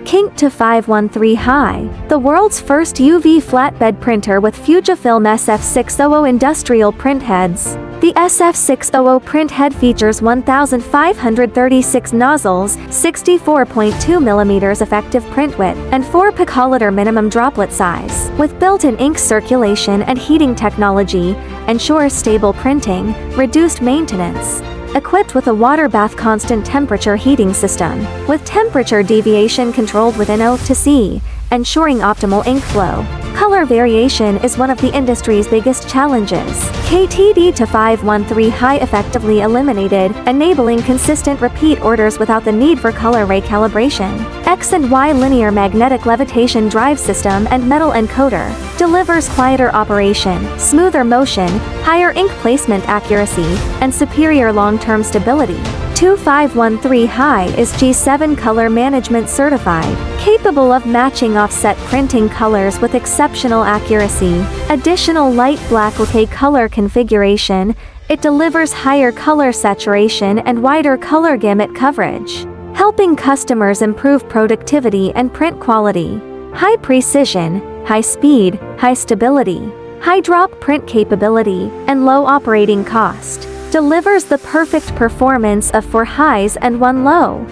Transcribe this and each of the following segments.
KINGT 513 High, the world's first UV flatbed printer with Fujifilm SF600 industrial printheads. The SF600 printhead features 1,536 nozzles, 64.2 mm effective print width, and 4 picoliter minimum droplet size. With built-in ink circulation and heating technology, ensures stable printing, reduced maintenance. Equipped with a water bath constant temperature heating system, with temperature deviation controlled within O to C, ensuring optimal ink flow. Color variation is one of the industry's biggest challenges. KINGT 513 High effectively eliminated, enabling consistent repeat orders without the need for color recalibration. X and Y linear magnetic levitation drive system and metal encoder delivers quieter operation, smoother motion, higher ink placement accuracy, and superior long-term stability. 2513 High is G7 color management certified, capable of matching offset printing colors with exceptional accuracy. Additional light black lacquer color configuration, it delivers higher color saturation and wider color gamut coverage, helping customers improve productivity and print quality. High precision, high speed, high stability, high drop print capability, and low operating cost. Delivers the perfect performance of 4 highs and 1 low.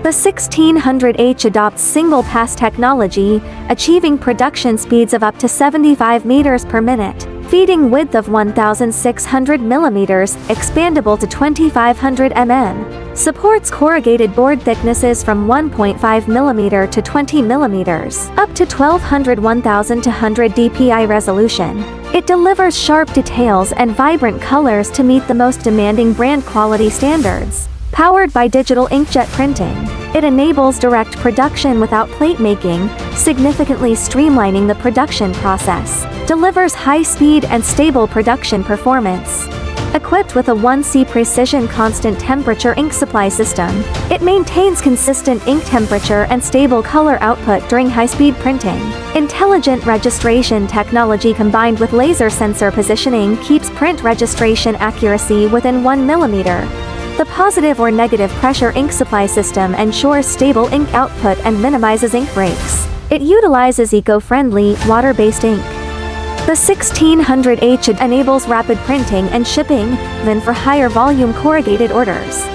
The 1600H adopts single-pass technology, achieving production speeds of up to 75 meters per minute, feeding width of 1,600 millimeters, expandable to 2,500 mm. Supports corrugated board thicknesses from 1.5 millimeter to 20 millimeters, up to 1200-1200 dpi resolution. It delivers sharp details and vibrant colors to meet the most demanding brand quality standards. Powered by digital inkjet printing, it enables direct production without plate making, significantly streamlining the production process. Delivers high speed and stable production performance. Equipped with a 1C precision constant temperature ink supply system, it maintains consistent ink temperature and stable color output during high-speed printing. Intelligent registration technology combined with laser sensor positioning keeps print registration accuracy within 1 millimeter. The positive or negative pressure ink supply system ensures stable ink output and minimizes ink breaks. It utilizes eco-friendly, water-based ink. The 1600H enables rapid printing and shipping, even for higher volume corrugated orders.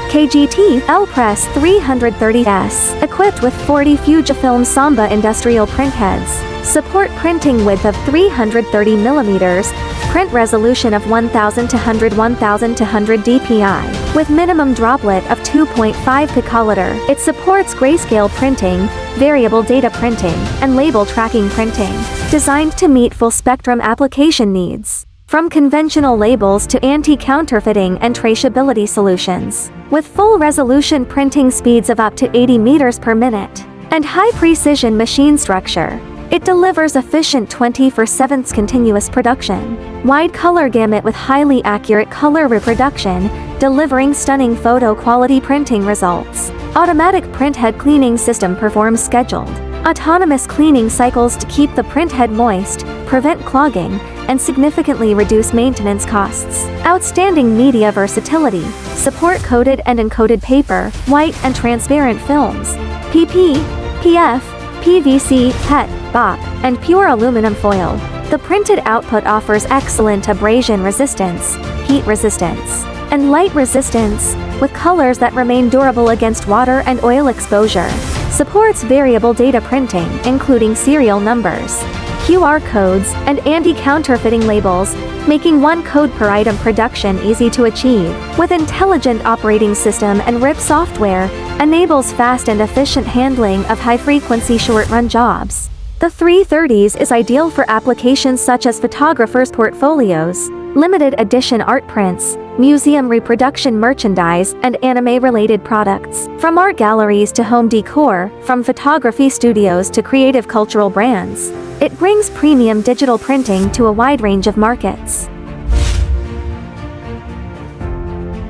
KINGT L-Press 330S, equipped with 40 Fujifilm Samba industrial printheads, support printing width of 330 millimeters, print resolution of 1,200-1,200 dpi, with minimum droplet of 2.5 picoliter. It supports grayscale printing, variable data printing, and label tracking printing, designed to meet full-spectrum application needs, from conventional labels to anti-counterfeiting and traceability solutions. With full-resolution printing speeds of up to 80 meters per minute, and high-precision machine structure, it delivers efficient 24/7 continuous production. Wide color gamut with highly accurate color reproduction, delivering stunning photo quality printing results. Automatic printhead cleaning system performs scheduled, autonomous cleaning cycles to keep the printhead moist, prevent clogging, and significantly reduce maintenance costs. Outstanding media versatility, support coated and encoded paper, white and transparent films, PP, PF, PVC, PET, BOP, and pure aluminum foil. The printed output offers excellent abrasion resistance, heat resistance, and light resistance, with colors that remain durable against water and oil exposure. Supports variable data printing, including serial numbers, QR codes, and anti-counterfeiting labels, making one code per item production easy to achieve. With intelligent operating system and RIP software, enables fast and efficient handling of high-frequency short-run jobs. The 330s is ideal for applications such as photographers' portfolios, limited edition art prints, museum reproduction merchandise, and anime-related products. From art galleries to home decor, from photography studios to creative cultural brands, it brings premium digital printing to a wide range of markets.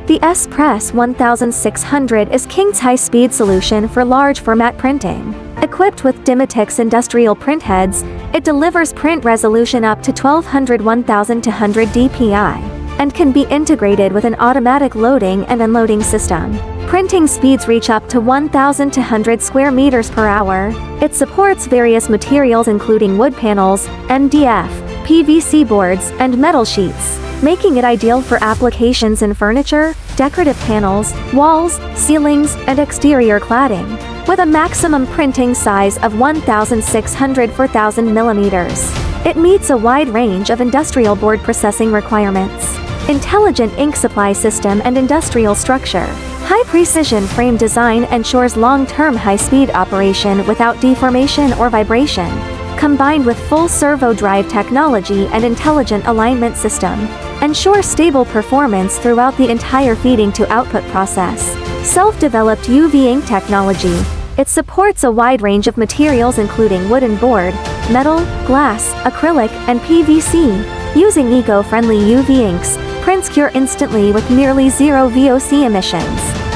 The S-Press 1600 is KINGT's high-speed solution for large format printing. Equipped with Dimatix industrial printheads, it delivers print resolution up to 1200-1200 dpi, and can be integrated with an automatic loading and unloading system. Printing speeds reach up to 1,200 square meters per hour. It supports various materials including wood panels, MDF, PVC boards, and metal sheets, making it ideal for applications in furniture, decorative panels, walls, ceilings, and exterior cladding. With a maximum printing size of 1,600 x 1,000 millimeters, it meets a wide range of industrial board processing requirements. Intelligent ink supply system and industrial structure. High-precision frame design ensures long-term high-speed operation without deformation or vibration, combined with full servo drive technology and intelligent alignment system, ensure stable performance throughout the entire feeding-to-output process. Self-developed UV ink technology. It supports a wide range of materials including wooden board, metal, glass, acrylic, and PVC. Using eco-friendly UV inks, prints cure instantly with nearly zero VOC emissions.